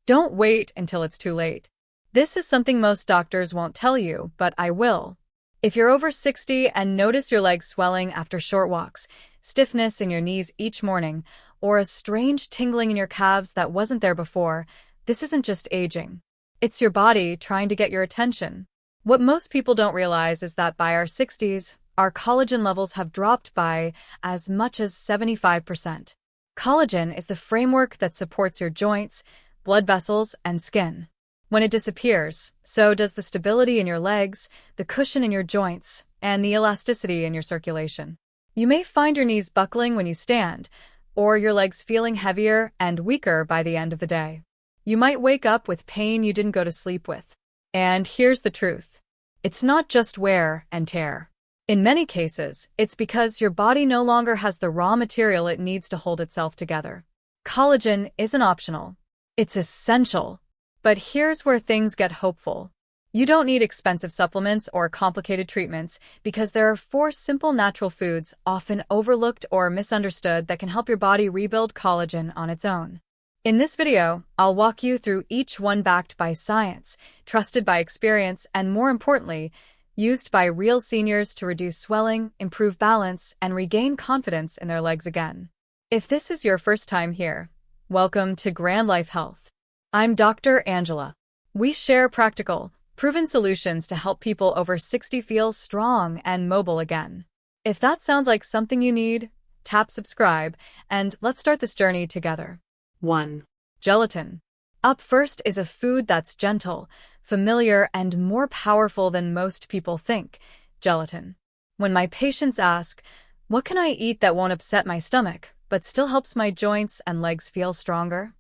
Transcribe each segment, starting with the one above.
Don't wait until it's too late. This is something most doctors won't tell you, but I will. If you're over 60 and notice your legs swelling after short walks, stiffness in your knees each morning, or a strange tingling in your calves that wasn't there before, this isn't just aging. It's your body trying to get your attention. What most people don't realize is that by our 60s, our collagen levels have dropped by as much as 75%. Collagen is the framework that supports your joints, blood vessels, and skin. When it disappears, so does the stability in your legs, the cushion in your joints, and the elasticity in your circulation. You may find your knees buckling when you stand, or your legs feeling heavier and weaker by the end of the day. You might wake up with pain you didn't go to sleep with. And here's the truth. It's not just wear and tear. In many cases, it's because your body no longer has the raw material it needs to hold itself together. Collagen isn't optional. It's essential. But here's where things get hopeful. You don't need expensive supplements or complicated treatments because there are 4 simple natural foods often overlooked or misunderstood that can help your body rebuild collagen on its own. In this video, I'll walk you through each one backed by science, trusted by experience, and more importantly, used by real seniors to reduce swelling, improve balance, and regain confidence in their legs again. If this is your first time here, welcome to Grand Life Health. I'm Dr. Angela. We share practical, proven solutions to help people over 60 feel strong and mobile again. If that sounds like something you need, tap subscribe, and let's start this journey together. 1. Gelatin. Up first is a food that's gentle, familiar, and more powerful than most people think. Gelatin. When my patients ask, "What can I eat that won't upset my stomach, but still helps my joints and legs feel stronger?"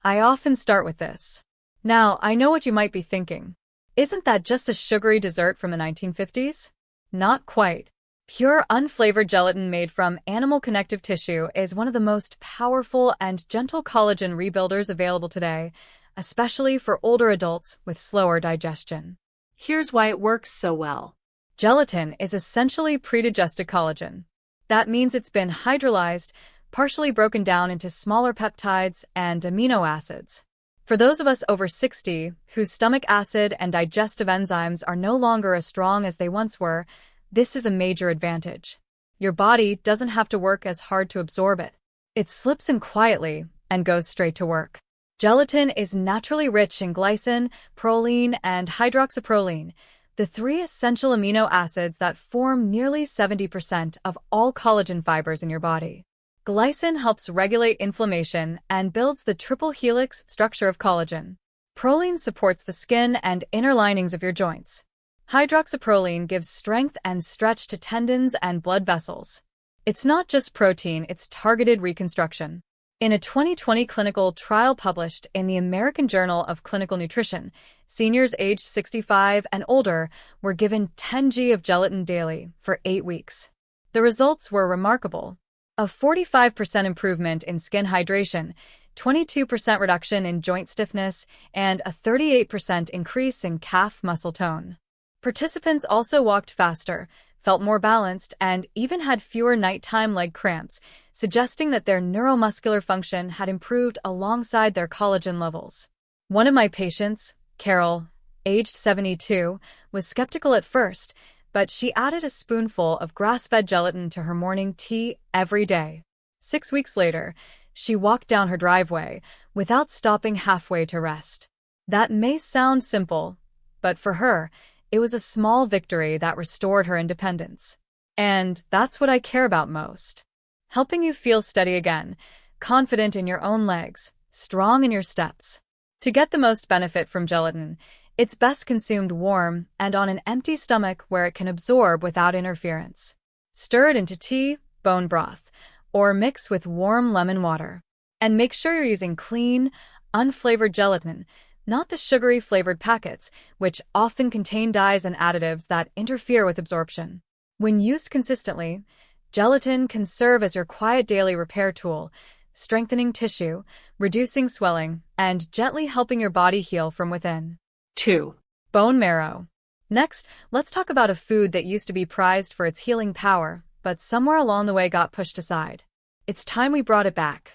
I often start with this. Now, I know what you might be thinking. Isn't that just a sugary dessert from the 1950s? Not quite. Pure, unflavored gelatin made from animal connective tissue is one of the most powerful and gentle collagen rebuilders available today, especially for older adults with slower digestion. Here's why it works so well. Gelatin is essentially pre-digested collagen. That means it's been hydrolyzed, partially broken down into smaller peptides and amino acids. For those of us over 60 whose stomach acid and digestive enzymes are no longer as strong as they once were, this is a major advantage. Your body doesn't have to work as hard to absorb it. It slips in quietly and goes straight to work. Gelatin is naturally rich in glycine, proline, and hydroxyproline, the 3 essential amino acids that form nearly 70% of all collagen fibers in your body. Glycine helps regulate inflammation and builds the triple helix structure of collagen. Proline supports the skin and inner linings of your joints. Hydroxyproline gives strength and stretch to tendons and blood vessels. It's not just protein, it's targeted reconstruction. In a 2020 clinical trial published in the American Journal of Clinical Nutrition, seniors aged 65 and older were given 10 g of gelatin daily for 8 weeks. The results were remarkable. A 45% improvement in skin hydration, 22% reduction in joint stiffness, and a 38% increase in calf muscle tone. Participants also walked faster, felt more balanced, and even had fewer nighttime leg cramps, suggesting that their neuromuscular function had improved alongside their collagen levels. One of my patients, Carol, aged 72, was skeptical at first, but she added a spoonful of grass-fed gelatin to her morning tea every day. 6 weeks later, she walked down her driveway without stopping halfway to rest. That may sound simple, but for her, it was a small victory that restored her independence. And that's what I care about most. Helping you feel steady again, confident in your own legs, strong in your steps. To get the most benefit from gelatin, it's best consumed warm and on an empty stomach where it can absorb without interference. Stir it into tea, bone broth, or mix with warm lemon water. And make sure you're using clean, unflavored gelatin, not the sugary flavored packets, which often contain dyes and additives that interfere with absorption. When used consistently, gelatin can serve as your quiet daily repair tool, strengthening tissue, reducing swelling, and gently helping your body heal from within. 2. Bone marrow. Next, let's talk about a food that used to be prized for its healing power, but somewhere along the way got pushed aside. It's time we brought it back.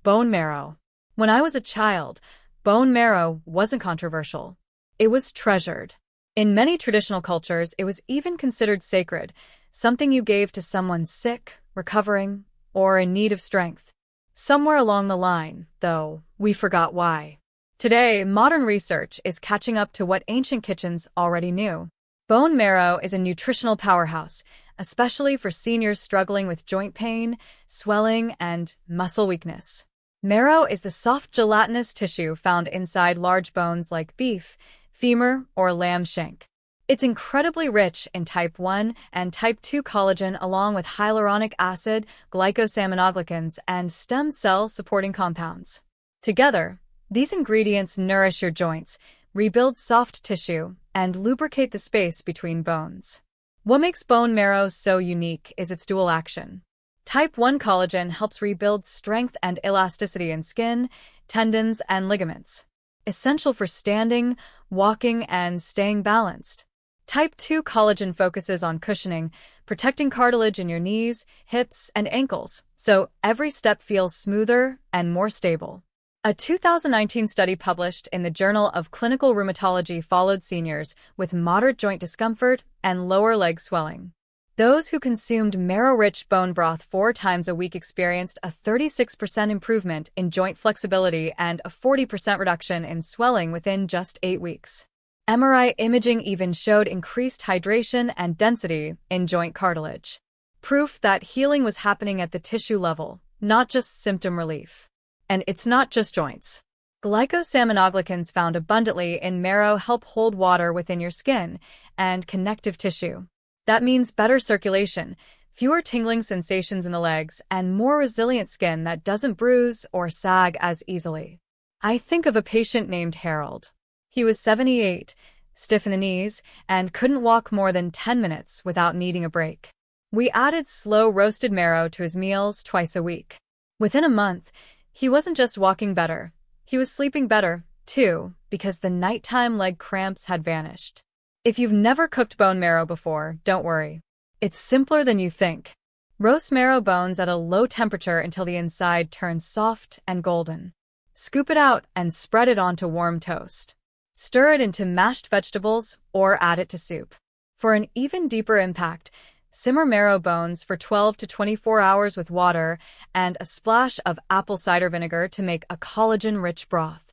Bone marrow. When I was a child, Bone marrow wasn't controversial. It was treasured. In many traditional cultures, it was even considered sacred, something you gave to someone sick, recovering, or in need of strength. Somewhere along the line, though, we forgot why. Today, modern research is catching up to what ancient kitchens already knew. Bone marrow is a nutritional powerhouse, especially for seniors struggling with joint pain, swelling, and muscle weakness. Marrow is the soft gelatinous tissue found inside large bones like beef, femur, or lamb shank. It's incredibly rich in type 1 and type 2 collagen along with hyaluronic acid, glycosaminoglycans, and stem cell supporting compounds. Together, these ingredients nourish your joints, rebuild soft tissue, and lubricate the space between bones. What makes bone marrow so unique is its dual action. Type 1 collagen helps rebuild strength and elasticity in skin, tendons, and ligaments, essential for standing, walking, and staying balanced. Type 2 collagen focuses on cushioning, protecting cartilage in your knees, hips, and ankles, so every step feels smoother and more stable. A 2019 study published in the Journal of Clinical Rheumatology followed seniors with moderate joint discomfort and lower leg swelling. Those who consumed marrow-rich bone broth 4 times a week experienced a 36% improvement in joint flexibility and a 40% reduction in swelling within just 8 weeks. MRI imaging even showed increased hydration and density in joint cartilage. Proof that healing was happening at the tissue level, not just symptom relief. And it's not just joints. Glycosaminoglycans found abundantly in marrow help hold water within your skin and connective tissue. That means better circulation, fewer tingling sensations in the legs, and more resilient skin that doesn't bruise or sag as easily. I think of a patient named Harold. He was 78, stiff in the knees, and couldn't walk more than 10 minutes without needing a break. We added slow roasted marrow to his meals twice a week. Within a month, he wasn't just walking better, he was sleeping better, too, because the nighttime leg cramps had vanished. If you've never cooked bone marrow before, don't worry. It's simpler than you think. Roast marrow bones at a low temperature until the inside turns soft and golden. Scoop it out and spread it onto warm toast. Stir it into mashed vegetables or add it to soup. For an even deeper impact, simmer marrow bones for 12 to 24 hours with water and a splash of apple cider vinegar to make a collagen-rich broth.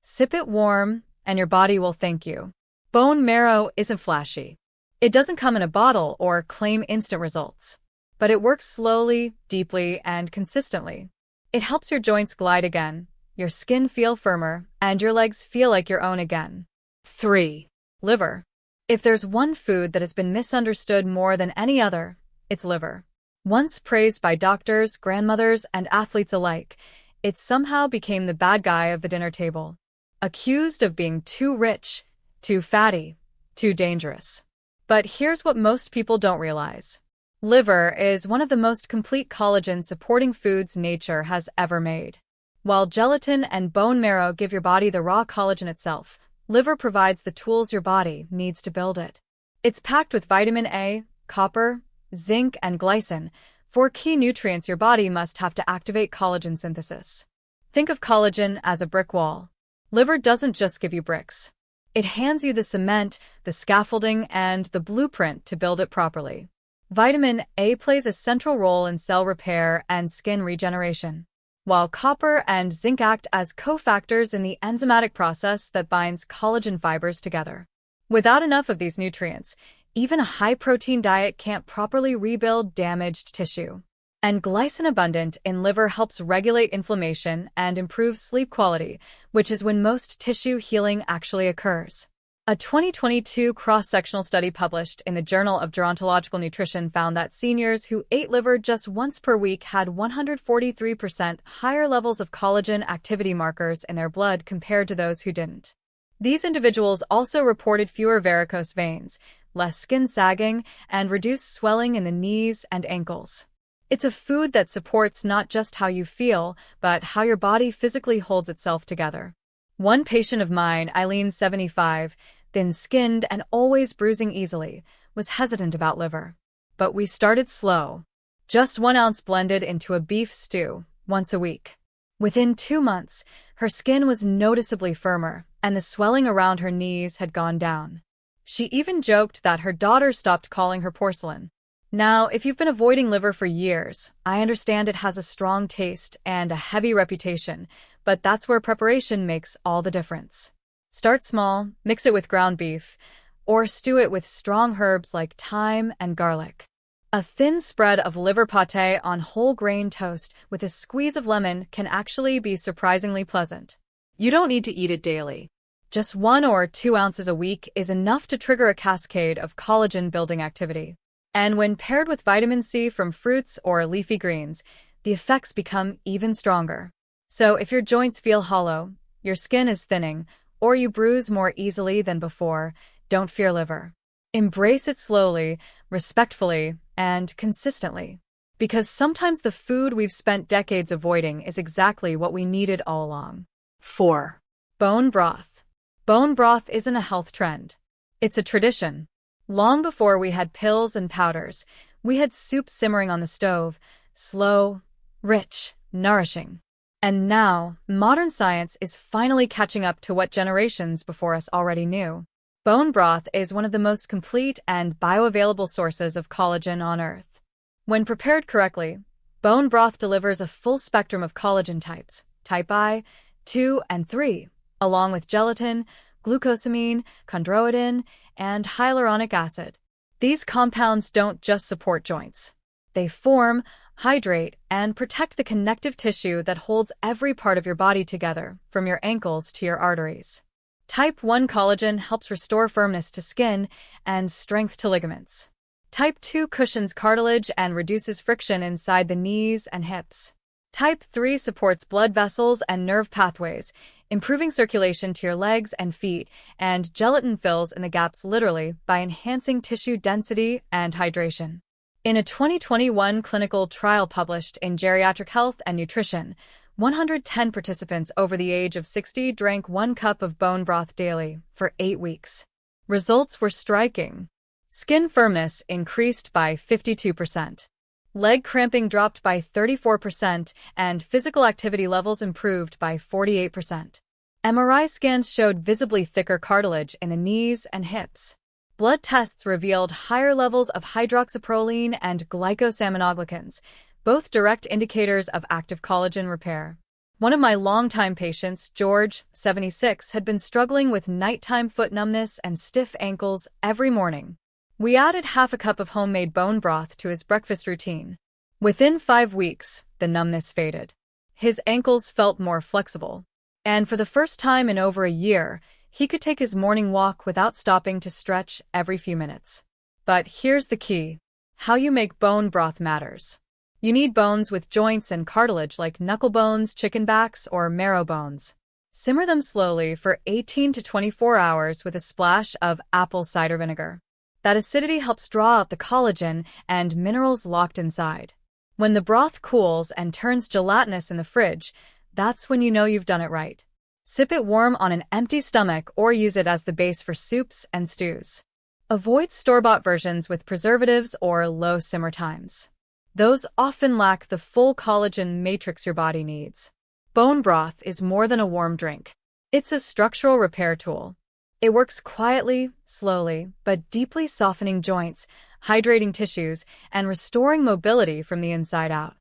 Sip it warm, and your body will thank you. Bone marrow isn't flashy. It doesn't come in a bottle or claim instant results. But it works slowly, deeply, and consistently. It helps your joints glide again, your skin feel firmer, and your legs feel like your own again. 3. Liver. If there's one food that has been misunderstood more than any other, it's liver. Once praised by doctors, grandmothers, and athletes alike, it somehow became the bad guy of the dinner table. Accused of being too rich, too fatty, too dangerous. But here's what most people don't realize. Liver is one of the most complete collagen-supporting foods nature has ever made. While gelatin and bone marrow give your body the raw collagen itself, liver provides the tools your body needs to build it. It's packed with vitamin A, copper, zinc, and glycine, 4 key nutrients your body must have to activate collagen synthesis. Think of collagen as a brick wall. Liver doesn't just give you bricks. It hands you the cement, the scaffolding, and the blueprint to build it properly. Vitamin A plays a central role in cell repair and skin regeneration, while copper and zinc act as cofactors in the enzymatic process that binds collagen fibers together. Without enough of these nutrients, even a high-protein diet can't properly rebuild damaged tissue. And glycine-abundant in liver helps regulate inflammation and improve sleep quality, which is when most tissue healing actually occurs. A 2022 cross-sectional study published in the Journal of Gerontological Nutrition found that seniors who ate liver just once per week had 143% higher levels of collagen activity markers in their blood compared to those who didn't. These individuals also reported fewer varicose veins, less skin sagging, and reduced swelling in the knees and ankles. It's a food that supports not just how you feel, but how your body physically holds itself together. One patient of mine, Eileen, 75, thin-skinned and always bruising easily, was hesitant about liver. But we started slow. Just 1 ounce blended into a beef stew, once a week. Within 2 months, her skin was noticeably firmer, and the swelling around her knees had gone down. She even joked that her daughter stopped calling her porcelain. Now, if you've been avoiding liver for years, I understand it has a strong taste and a heavy reputation, but that's where preparation makes all the difference. Start small, mix it with ground beef, or stew it with strong herbs like thyme and garlic. A thin spread of liver pâté on whole grain toast with a squeeze of lemon can actually be surprisingly pleasant. You don't need to eat it daily. Just 1 or 2 ounces a week is enough to trigger a cascade of collagen-building activity. And when paired with vitamin C from fruits or leafy greens, the effects become even stronger. So if your joints feel hollow, your skin is thinning, or you bruise more easily than before, don't fear liver. Embrace it slowly, respectfully, and consistently. Because sometimes the food we've spent decades avoiding is exactly what we needed all along. 4. Bone broth. Bone broth isn't a health trend. It's a tradition. Long before we had pills and powders, we had soup simmering on the stove, slow, rich, nourishing. And now, modern science is finally catching up to what generations before us already knew. Bone broth is one of the most complete and bioavailable sources of collagen on Earth. When prepared correctly, bone broth delivers a full spectrum of collagen types, type I, 2, and 3, along with gelatin, glucosamine, chondroitin, and hyaluronic acid. These compounds don't just support joints. They form, hydrate, and protect the connective tissue that holds every part of your body together, from your ankles to your arteries. Type 1 collagen helps restore firmness to skin and strength to ligaments. Type 2 cushions cartilage and reduces friction inside the knees and hips. Type 3 supports blood vessels and nerve pathways, improving circulation to your legs and feet, and gelatin fills in the gaps literally by enhancing tissue density and hydration. In a 2021 clinical trial published in Geriatric Health and Nutrition, 110 participants over the age of 60 drank 1 cup of bone broth daily for 8 weeks. Results were striking. Skin firmness increased by 52%. Leg cramping dropped by 34%, and physical activity levels improved by 48%. MRI scans showed visibly thicker cartilage in the knees and hips. Blood tests revealed higher levels of hydroxyproline and glycosaminoglycans, both direct indicators of active collagen repair. One of my longtime patients, George, 76, had been struggling with nighttime foot numbness and stiff ankles every morning. We added half a cup of homemade bone broth to his breakfast routine. Within 5 weeks, the numbness faded. His ankles felt more flexible. And for the first time in over a year, he could take his morning walk without stopping to stretch every few minutes. But here's the key. How you make bone broth matters. You need bones with joints and cartilage like knuckle bones, chicken backs, or marrow bones. Simmer them slowly for 18 to 24 hours with a splash of apple cider vinegar. That acidity helps draw out the collagen and minerals locked inside. When the broth cools and turns gelatinous in the fridge, that's when you know you've done it right. Sip it warm on an empty stomach or use it as the base for soups and stews. Avoid store-bought versions with preservatives or low simmer times. Those often lack the full collagen matrix your body needs. Bone broth is more than a warm drink. It's a structural repair tool. It works quietly, slowly, but deeply softening joints, hydrating tissues, and restoring mobility from the inside out.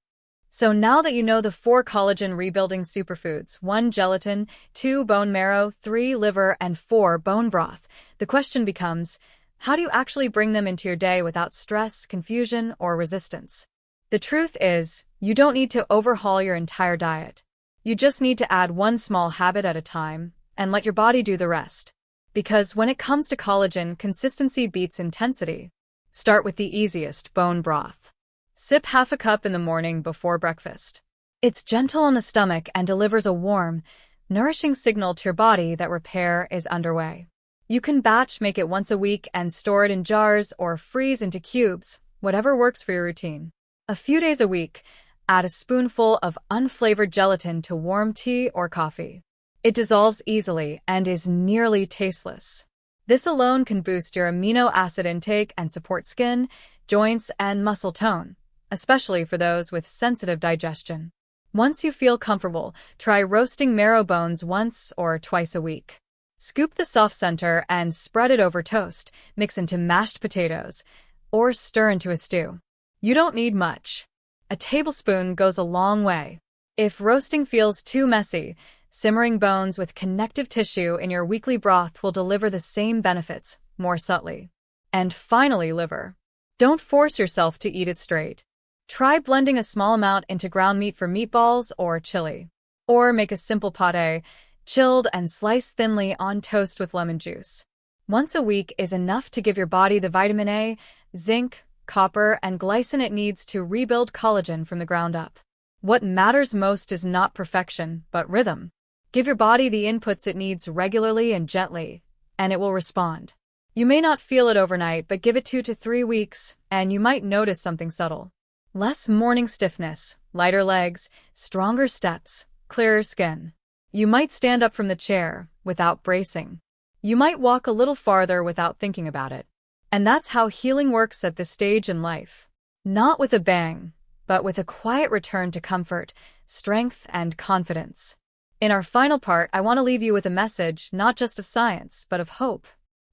So now that you know the 4 collagen rebuilding superfoods, 1 gelatin, 2 bone marrow, 3 liver, and 4 bone broth, the question becomes, how do you actually bring them into your day without stress, confusion, or resistance? The truth is, you don't need to overhaul your entire diet. You just need to add 1 small habit at a time and let your body do the rest. Because when it comes to collagen, consistency beats intensity. Start with the easiest, bone broth. Sip half a cup in the morning before breakfast. It's gentle on the stomach and delivers a warm, nourishing signal to your body that repair is underway. You can batch make it once a week and store it in jars or freeze into cubes, whatever works for your routine. A few days a week, add a spoonful of unflavored gelatin to warm tea or coffee. It dissolves easily and is nearly tasteless. This alone can boost your amino acid intake and support skin, joints, and muscle tone, especially for those with sensitive digestion. Once you feel comfortable, try roasting marrow bones once or twice a week. Scoop the soft center and spread it over toast, mix into mashed potatoes, or stir into a stew. You don't need much. A tablespoon goes a long way. If roasting feels too messy, simmering bones with connective tissue in your weekly broth will deliver the same benefits, more subtly. And finally, liver. Don't force yourself to eat it straight. Try blending a small amount into ground meat for meatballs or chili. Or make a simple pâté, chilled and sliced thinly on toast with lemon juice. Once a week is enough to give your body the vitamin A, zinc, copper, and glycine it needs to rebuild collagen from the ground up. What matters most is not perfection, but rhythm. Give your body the inputs it needs regularly and gently, and it will respond. You may not feel it overnight, but give it 2 to 3 weeks, and you might notice something subtle. Less morning stiffness, lighter legs, stronger steps, clearer skin. You might stand up from the chair without bracing. You might walk a little farther without thinking about it. And that's how healing works at this stage in life. Not with a bang, but with a quiet return to comfort, strength, and confidence. In our final part, I want to leave you with a message not just of science, but of hope.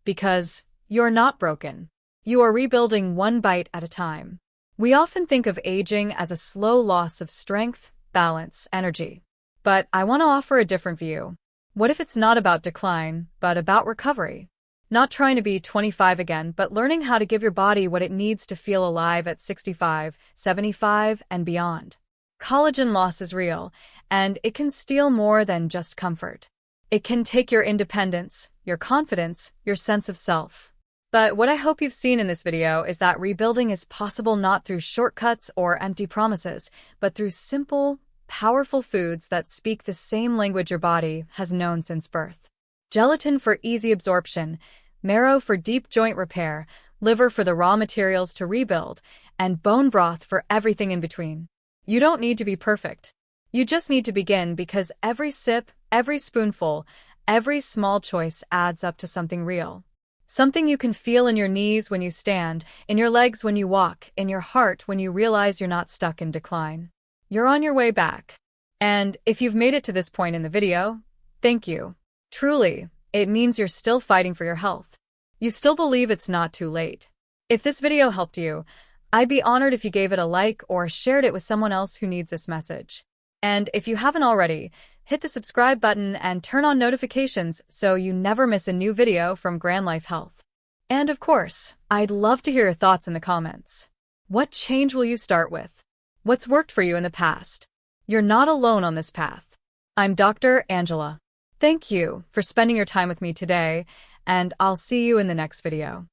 Because you're not broken. You are rebuilding one bite at a time. We often think of aging as a slow loss of strength, balance, energy. But I want to offer a different view. What if it's not about decline, but about recovery? Not trying to be 25 again, but learning how to give your body what it needs to feel alive at 65, 75, and beyond. Collagen loss is real, and it can steal more than just comfort. It can take your independence, your confidence, your sense of self. But what I hope you've seen in this video is that rebuilding is possible not through shortcuts or empty promises, but through simple, powerful foods that speak the same language your body has known since birth. Gelatin for easy absorption, marrow for deep joint repair, liver for the raw materials to rebuild, and bone broth for everything in between. You don't need to be perfect. You just need to begin, because every sip, every spoonful, every small choice adds up to something real. Something you can feel in your knees when you stand, in your legs when you walk, in your heart when you realize you're not stuck in decline. You're on your way back. And if you've made it to this point in the video, thank you. Truly, it means you're still fighting for your health. You still believe it's not too late. If this video helped you, I'd be honored if you gave it a like or shared it with someone else who needs this message. And if you haven't already, hit the subscribe button and turn on notifications so you never miss a new video from Grand Life Health. And of course, I'd love to hear your thoughts in the comments. What change will you start with? What's worked for you in the past? You're not alone on this path. I'm Dr. Angela. Thank you for spending your time with me today, and I'll see you in the next video.